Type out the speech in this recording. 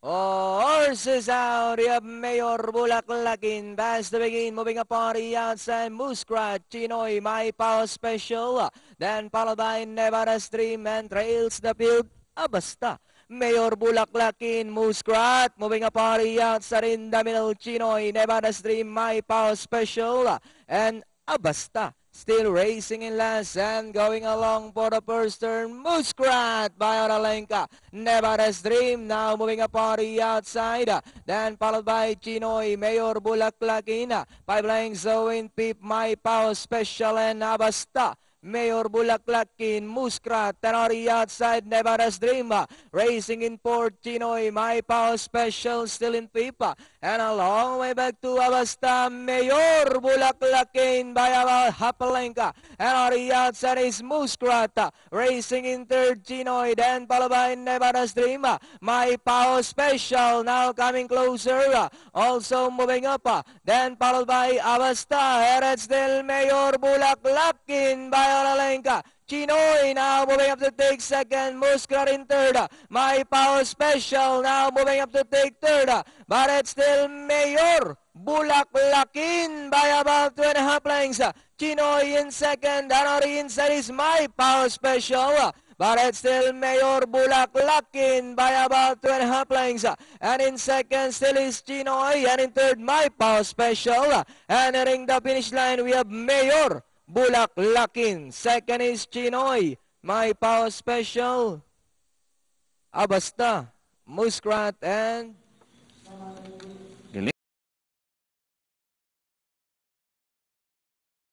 Horses out, you have Mayor Bulaklakin, pass to begin, moving up on the outside, Muskrat, Chinoy, My Power Special, then followed by Nevada Stream and trails the field, Abasta. Mayor Bulaklakin, Muskrat, moving up on the outside in the middle, Chinoy, Nevada Stream, My Power Special, and Abasta. Still racing in last and going along for the first turn. Muskrat by Oralenka. Nevada's Dream now moving up on the outside. Then followed by Chinoy, Mayor Bulaklakin. 5 lengths in Pip, My Power Special and Abasta. Mayor Bulaklakin, Muskrat, and on the outside, Nevada's Dream. Racing in fourth, Chinoy, My Power Special, still in Pipa. And a long way back to Abasta, Mayor Bulaklakin by about Hapalenka. And on the outside is Muskrat. Racing in third, Chinoy, then followed by Nevada's Dream. My Power Special now coming closer. Also moving up. Then followed by Abasta. And it's still Mayor Bulaklakin by Oralenka. Chinoy now moving up to take second. Muskrat in third. My Power Special now moving up to take third. But it's still Mayor Bulaklakin by about 2.5 lengths. Chinoy in second. And on the inside is My Power Special. But it's still Mayor Bulaklakin by about 2.5 lengths. And in second still is Chinoy. And in third, My Power Special. And nearing the finish line, we have Mayor Bulaklakin. Second is Chinoy, My Power Special, Abasta, Muskrat, and